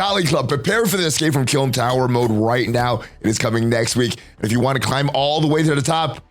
Valley Club, prepare for the Escape from Kiln Tower mode right now. It is coming next week. And if you want to climb all the way to the top,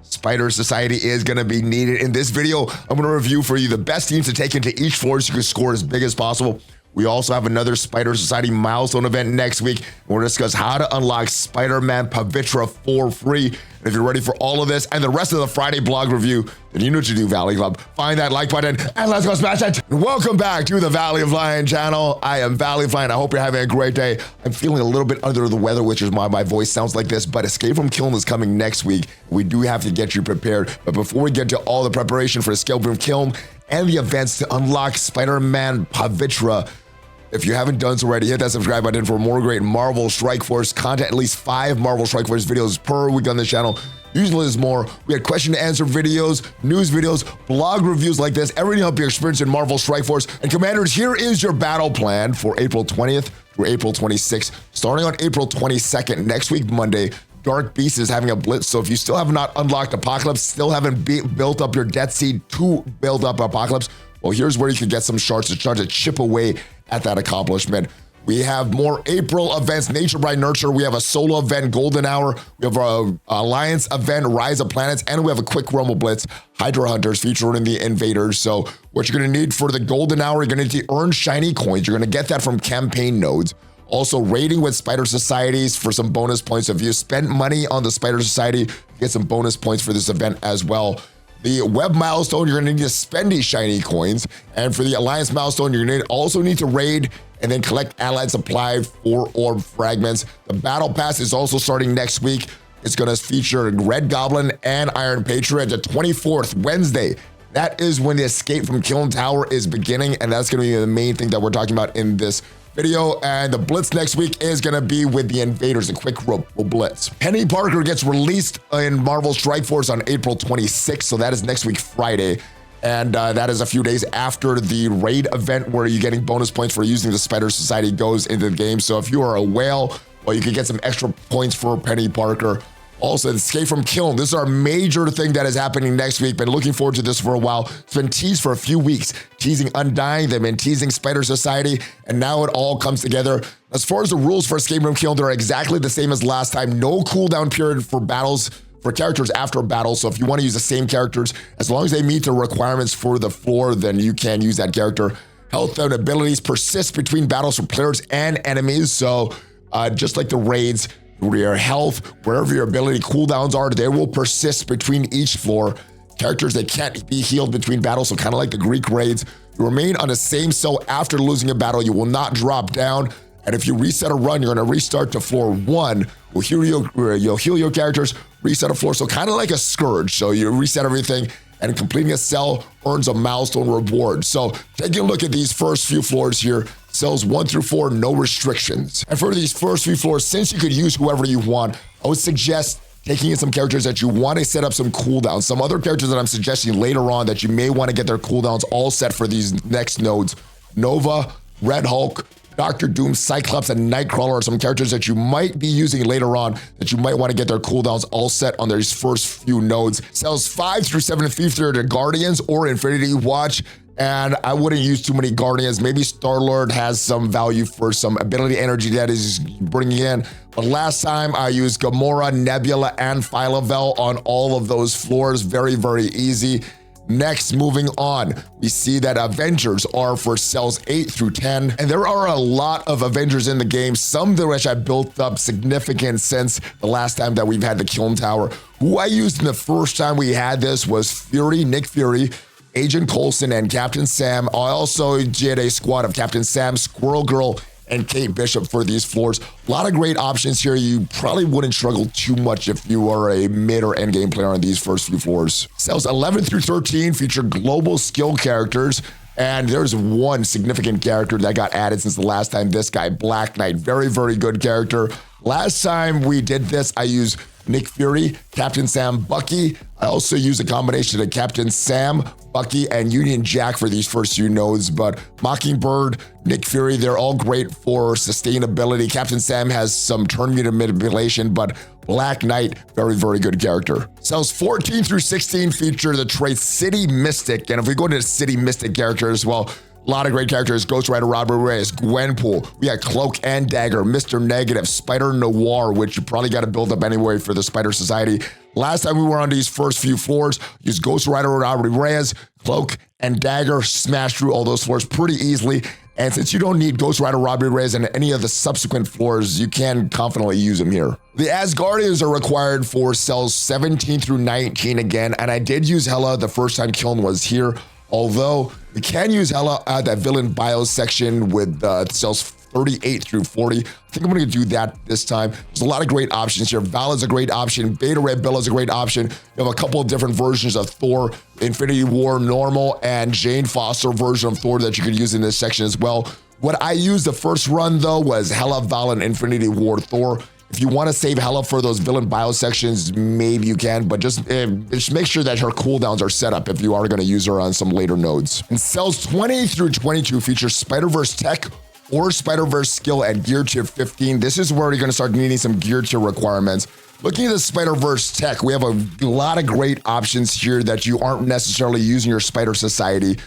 Spider Society is going to be needed. In this video, I'm going to review for you the best teams to take into each floor so you can score as big as possible. We also have another Spider Society milestone event next week. We're going to discuss how to unlock Spider-Man Pavitra for free. And if you're ready for all of this and the rest of the Friday blog review, then you know what to do, Valley Club. Find that like button and let's go smash it. And welcome back to the ValleyFlyin channel. I am ValleyFlyin. I hope you're having a great day. I'm feeling a little bit under the weather, which is why my voice sounds like this, but Escape from Kiln is coming next week. We do have to get you prepared. But before we get to all the preparation for Escape from Kiln and the events to unlock Spider-Man Pavitra, if you haven't done so already, hit that subscribe button for more great Marvel Strike Force content. At least 5 Marvel Strike Force videos per week on this channel. Usually there's more. We had question and answer videos, news videos, blog reviews like this, everything to help your experience in Marvel Strike Force. And commanders, here is your battle plan for April 20th through April 26th. Starting on April 22nd, next week, Monday, Dark Beast is having a blitz. So if you still have not unlocked Apocalypse, still haven't built up your Death Seed to build up Apocalypse, well, here's where you can get some shards to start to chip away at that accomplishment. We have more April events, Nature by Nurture. We have a solo event, Golden Hour. We have our Alliance event, Rise of Planets. And we have a quick Rumble Blitz, Hydra Hunters, featuring the Invaders. So what you're going to need for the Golden Hour, you're going to need to earn shiny coins. You're going to get that from campaign nodes. Also, raiding with Spider Societies for some bonus points. If you spend money on the Spider Society, you get some bonus points for this event as well. The web milestone, you're going to need to spend these shiny coins. And for the Alliance milestone, you're going to also need to raid and then collect allied supply for orb fragments. The battle pass is also starting next week. It's going to feature Red Goblin and Iron Patriot the 24th, Wednesday. That is when the Escape from Kiln Tower is beginning. And that's going to be the main thing that we're talking about in this video. And the blitz next week is going to be with the Invaders, a quick blitz. Penny Parker gets released in Marvel Strike Force on April 26th. So that is next week, Friday. And that is a few days after the raid event where you're getting bonus points for using the Spider Society goes into the game. So if you are a whale, well, you can get some extra points for Penny Parker. Also, Escape from Kiln. This is our major thing that is happening next week. Been looking forward to this for a while. It's been teased for a few weeks. Teasing Undying, they've been teasing Spider Society, and now it all comes together. As far as the rules for Escape from Kiln, they're exactly the same as last time. No cooldown period for battles, for characters after a battle. So if you want to use the same characters, as long as they meet the requirements for the floor, then you can use that character. Health and abilities persist between battles for players and enemies. So just like the raids, your health, wherever your ability cooldowns are, they will persist between each floor. Characters that can't be healed between battles, so kind of like the Greek raids. You remain on the same cell after losing a battle. You will not drop down. And if you reset a run, you're going to restart to floor 1. You'll heal your characters, reset a floor. So kind of like a Scourge. So you reset everything, and completing a cell earns a milestone reward. So taking a look at these first few floors here, cells 1 through 4, no restrictions. And for these first few floors, since you could use whoever you want, I would suggest taking in some characters that you want to set up some cooldowns. Some other characters that I'm suggesting later on that you may want to get their cooldowns all set for these next nodes. Nova, Red Hulk, Dr. Doom, Cyclops, and Nightcrawler are some characters that you might be using later on that you might want to get their cooldowns all set on these first few nodes. Cells 5 through 7 feature the Guardians or Infinity Watch. And I wouldn't use too many Guardians. Maybe Star-Lord has some value for some ability energy that is bringing in. But last time I used Gamora, Nebula, and Phyla-Vell on all of those floors. Very, very easy. Next, moving on, we see that Avengers are for cells 8 through 10. And there are a lot of Avengers in the game, some of which I built up significant since the last time that we've had the Kiln Tower. Who I used in the first time we had this was Fury, Nick Fury, Agent Coulson, and Captain Sam. I also did a squad of Captain Sam, Squirrel Girl, and Kate Bishop for these floors. A lot of great options here. You probably wouldn't struggle too much if you are a mid or end game player on these first few floors. Cells 11 through 13 feature global skill characters. And there's one significant character that got added since the last time. This guy, Black Knight, very, very good character. Last time we did this, I used Nick Fury, Captain Sam, Bucky. I also use a combination of Captain Sam, Bucky, and Union Jack for these first few nodes. But Mockingbird, Nick Fury, they're all great for sustainability. Captain Sam has some turn meter manipulation, but Black Knight, very, very good character. Cells 14 through 16 feature the trait City Mystic. And if we go into the City Mystic characters, well, A lot of great characters: Ghost Rider, Robert Reyes, Gwenpool. We got Cloak and Dagger, Mr. Negative, Spider Noir, which you probably got to build up anyway for the Spider Society. Last time we were on these first few floors, used Ghost Rider, Robert Reyes, Cloak, and Dagger, smashed through all those floors pretty easily. And since you don't need Ghost Rider, Robert Reyes, and any of the subsequent floors, you can confidently use them here. The Asgardians are required for cells 17 through 19 again, and I did use Hela the first time Kiln was here, although we can use Hela at that villain bio section with cells 38 through 40. I think I'm gonna do that this time. There's a lot of great options here. Val is a great option. Beta Red Bill is a great option. You have a couple of different versions of Thor, Infinity War normal, and Jane Foster version of Thor that you could use in this section as well. What I used the first run though was Hela, Val, and Infinity War Thor. If you want to save Hela for those villain bio sections, maybe you can, but just make sure that her cooldowns are set up if you are going to use her on some later nodes. And cells 20 through 22 feature Spider-Verse tech or Spider-Verse skill at gear tier 15. This is where you're going to start needing some gear tier requirements. Looking at the Spider-Verse tech, we have a lot of great options here that you aren't necessarily using your Spider Society.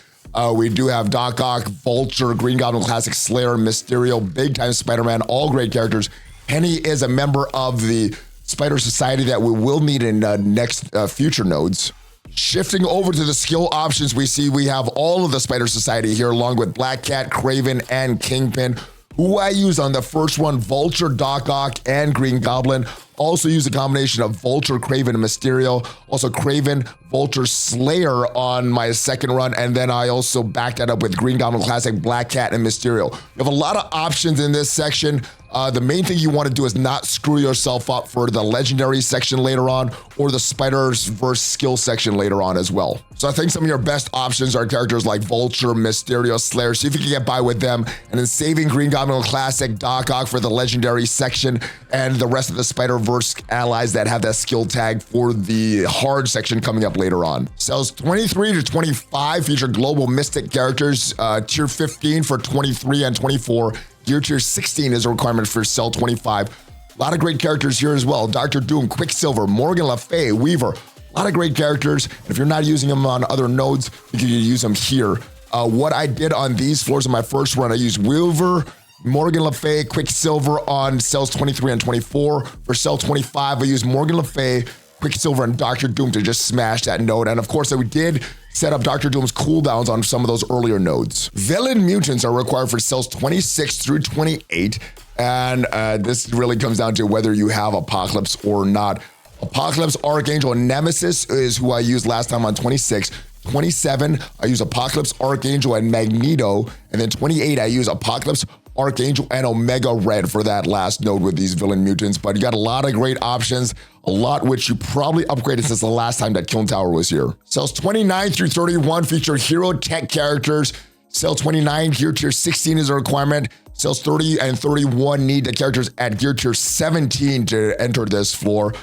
We do have Doc Ock, Vulture, Green Goblin Classic, Slayer, Mysterio, Big Time Spider-Man, all great characters. Penny is a member of the Spider Society that we will need in next future nodes. Shifting over to the skill options, we have all of the Spider Society here, along with Black Cat, Kraven, and Kingpin, who I use on the first one, Vulture, Doc Ock, and Green Goblin. Also use a combination of Vulture, Kraven, and Mysterio. Also Kraven, Vulture, Slayer on my second run, and then I also backed that up with Green Goblin Classic, Black Cat, and Mysterio. You have a lot of options in this section. The main thing you want to do is not screw yourself up for the legendary section later on or the Spider-Verse skill section later on as well. So I think some of your best options are characters like Vulture, Mysterio, Slayer. See if you can get by with them, and then saving Green Goblin Classic, Doc Ock for the legendary section, and the rest of the Spider-Verse allies that have that skill tag for the hard section coming up later on. Cells 23 to 25 feature global mystic characters, tier 15 for 23 and 24. Gear tier 16 is a requirement for cell 25. A lot of great characters here as well. Dr. Doom, Quicksilver, Morgan Le Fay, Weaver. A lot of great characters. And if you're not using them on other nodes, you can use them here. What I did on these floors in my first run, I used Weaver, Morgan Le Fay, Quicksilver on cells 23 and 24. For cell 25, I used Morgan Le Fay, Quicksilver, and Dr. Doom to just smash that node. And of course, we did set up Dr. Doom's cooldowns on some of those earlier nodes. Villain mutants are required for cells 26 through 28. And this really comes down to whether you have Apocalypse or not. Apocalypse, Archangel, and Nemesis is who I used last time on 26. 27, I use Apocalypse, Archangel, and Magneto. And then 28, I use Apocalypse, Archangel, and Omega Red for that last node with these villain mutants. But you got a lot of great options, a lot which you probably upgraded since the last time that Kiln Tower was here. Cells 29 through 31 feature hero tech characters. Cell 29, gear tier 16 is a requirement. Cells 30 and 31 need the characters at gear tier 17 to enter this floor.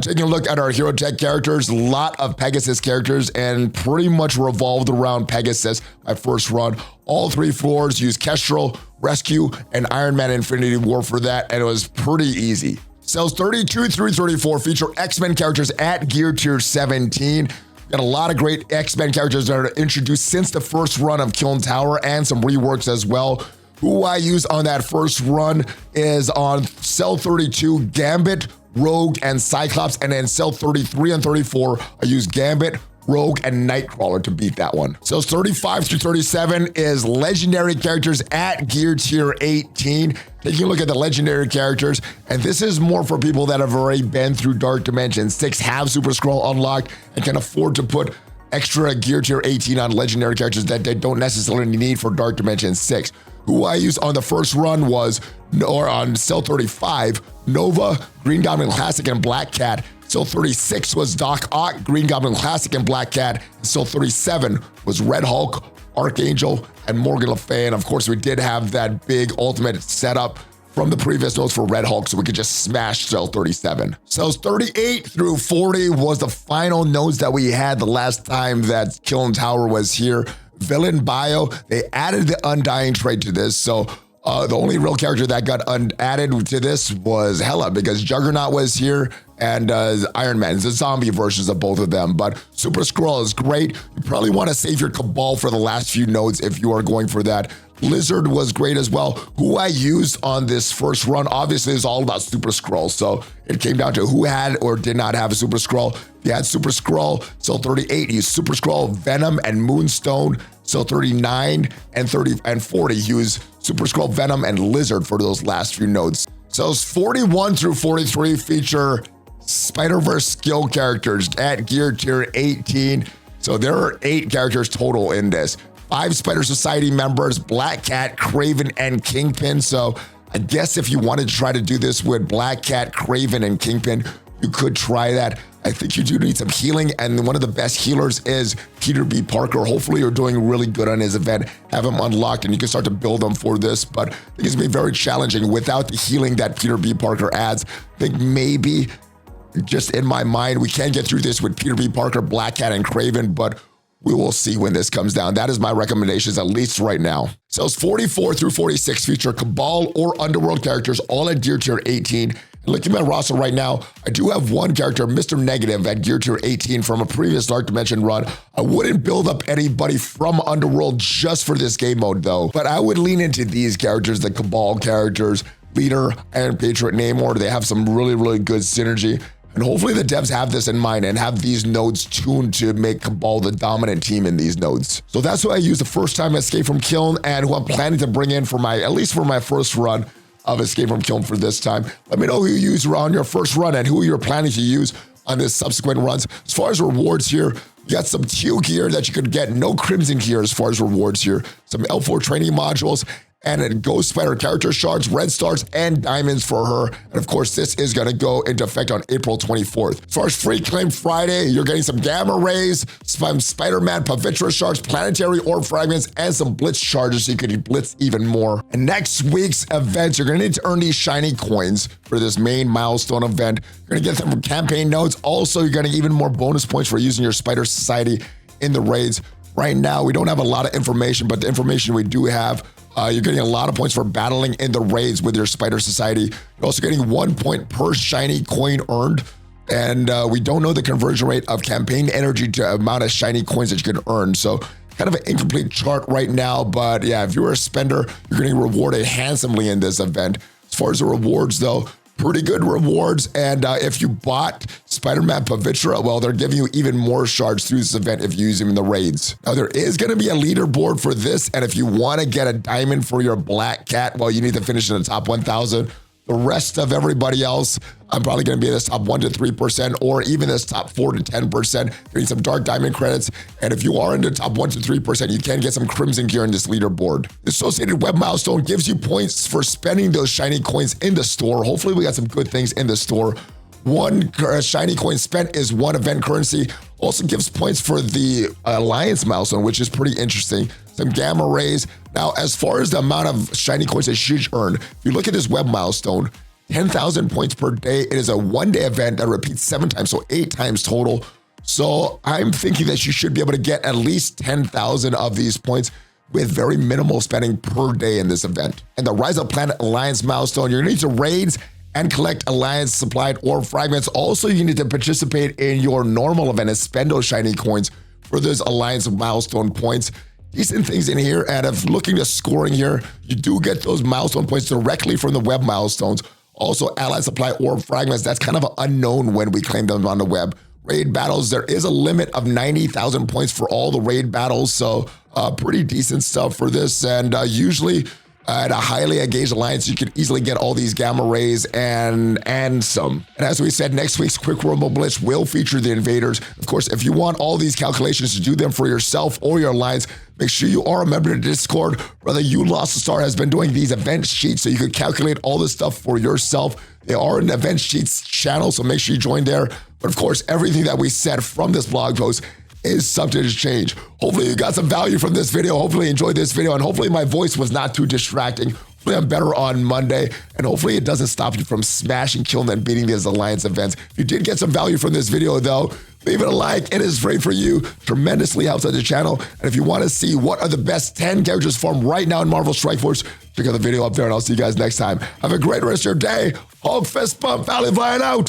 Taking a look at our hero tech characters, a lot of Pegasus characters and pretty much revolved around Pegasus. My first run, all three floors use Kestrel, Rescue, and Iron Man Infinity War for that, and it was pretty easy. Cells 32 through 34 feature X-Men characters at gear tier 17. Got a lot of great X-Men characters that are introduced since the first run of Kiln Tower and some reworks as well. Who I use on that first run is on cell 32, Gambit, Rogue, and Cyclops, and then cell 33 and 34, I use Gambit, Rogue, and Nightcrawler to beat that one. Cells 35 through 37 is legendary characters at gear tier 18. Taking a look at the legendary characters, and this is more for people that have already been through Dark Dimension 6, have Super Scroll unlocked, and can afford to put extra gear tier 18 on legendary characters that they don't necessarily need for Dark Dimension 6. Who I used on the first run was, or on cell 35, Nova, Green Goblin Classic, and Black Cat. Cell 36 was Doc Ock, Green Goblin Classic, and Black Cat. Cell 37 was Red Hulk, Archangel, and Morgan Le Fay. And of course, we did have that big ultimate setup from the previous nodes for Red Hulk, so we could just smash cell 37. Cells 38 through 40 was the final nodes that we had the last time that Kiln Tower was here. Villain bio, they added the Undying trait to this, so The only real character that got added to this was Hela, because Juggernaut was here and Iron Man. The zombie versions of both of them. But Super Skrull is great. You probably want to save your Cabal for the last few nodes if you are going for that. Lizard was great as well. Who I used on this first run, obviously, is all about Super Skrull. So it came down to who had or did not have a Super Skrull. If you had Super Skrull, so 38, use Super Skrull, Venom, and Moonstone. So 39 and 30 and 40, use Super Skrull, Venom, and Lizard for those last few nodes. So 41 through 43 feature Spider-Verse skill characters at gear tier 18. So there are 8 characters total in this. 5 Spider Society members, Black Cat, Kraven, and Kingpin. So I guess if you wanted to try to do this with Black Cat, Kraven, and Kingpin, you could try that. I think you do need some healing, and one of the best healers is Peter B. Parker. Hopefully you're doing really good on his event, have him unlocked, and you can start to build him for this, but I think it's gonna be very challenging without the healing that Peter B. Parker adds. I think maybe, just in my mind, we can get through this with Peter B. Parker, Black Cat, and Kraven, but we will see when this comes down. That is my recommendations, at least right now. Cells 44 through 46 feature Cabal or Underworld characters, all at gear tier 18. And looking at my roster right now, I do have one character, Mr. Negative, at gear tier 18 from a previous Dark Dimension run. I wouldn't build up anybody from Underworld just for this game mode though, but I would lean into these characters, the Cabal characters, Leader and Patriot Namor. They have some really, really good synergy. And hopefully the devs have this in mind and have these nodes tuned to make Cabal the dominant team in these nodes. So that's who I used the first time Escape from Kiln, and who I'm planning to bring in for at least for my first run of Escape from Kiln for this time. Let me know who you use on your first run and who you're planning to use on this subsequent runs. As far as rewards here, you got some teal gear that you could get, no crimson gear as far as rewards here, some L4 training modules, and a Ghost Spider character shards, red stars, and diamonds for her. And of course, this is gonna go into effect on April 24th. As far as Free Claim Friday, you're getting some gamma rays, some Spider-Man Pavitra shards, planetary orb fragments, and some blitz charges so you can blitz even more. And next week's events, you're gonna need to earn these shiny coins for this main milestone event. You're gonna get them from campaign nodes. Also, you're getting even more bonus points for using your Spider Society in the raids. Right now, we don't have a lot of information, but the information we do have, you're getting a lot of points for battling in the raids with your Spider Society. You're also getting 1 point per shiny coin earned. And we don't know the conversion rate of campaign energy to amount of shiny coins that you can earn. So kind of an incomplete chart right now. But yeah, if you're a spender, you're getting rewarded handsomely in this event. As far as the rewards though, pretty good rewards. And if you bought Spider-Man Pavitra, well, they're giving you even more shards through this event if you use them in the raids. Now, there is going to be a leaderboard for this. And if you want to get a diamond for your Black Cat, well, you need to finish in the top 1,000. The rest of everybody else, I'm probably going to be in this top 1 to 3%, or even this top 4 to 10%, getting some dark diamond credits. And if you are in the top 1 to 3%, you can get some crimson gear in this leaderboard. The associated web milestone gives you points for spending those shiny coins in the store. Hopefully we got some good things in the store. 1 shiny coin spent is 1 event currency. Also gives points for the alliance milestone, which is pretty interesting. Some gamma rays. Now, as far as the amount of shiny coins that you should earn, if you look at this web milestone, 10,000 points per day. It is a 1-day event that repeats 7 times, so 8 times total. So I'm thinking that you should be able to get at least 10,000 of these points with very minimal spending per day in this event. And the Rise of Planet Alliance milestone, you're gonna need to raids and collect Alliance supplied orb fragments. Also, you need to participate in your normal event and spend those shiny coins for those Alliance milestone points. Decent things in here, and if looking at scoring here, you do get those milestone points directly from the web milestones. Also, Alliance supply orb fragments, that's kind of unknown when we claim them on the web. Raid battles, there is a limit of 90,000 points for all the raid battles, so pretty decent stuff for this. And usually at a highly engaged alliance, you could easily get all these gamma rays and some. And as we said, next week's Quick Rumble Blitz will feature the invaders. Of course, if you want all these calculations to do them for yourself or your alliance, make sure you are a member of the Discord. Brother You Lost a Star has been doing these event sheets so you could calculate all this stuff for yourself. They are an event sheets channel, so make sure you join there. But of course, everything that we said from this blog post is subject to change. Hopefully you got some value from this video. Hopefully you enjoyed this video, and hopefully my voice was not too distracting Hopefully I'm better on Monday, and hopefully it doesn't stop you from smashing, killing, and beating these alliance events. If you did get some value from this video though, leave it a like. It is free for you. Tremendously helps out the channel. And if you want to see what are the best 10 characters formed right now in Marvel Strike Force, check out the video up there, and I'll see you guys next time. Have a great rest of your day. Hulk fist bump, ValleyFlyin out.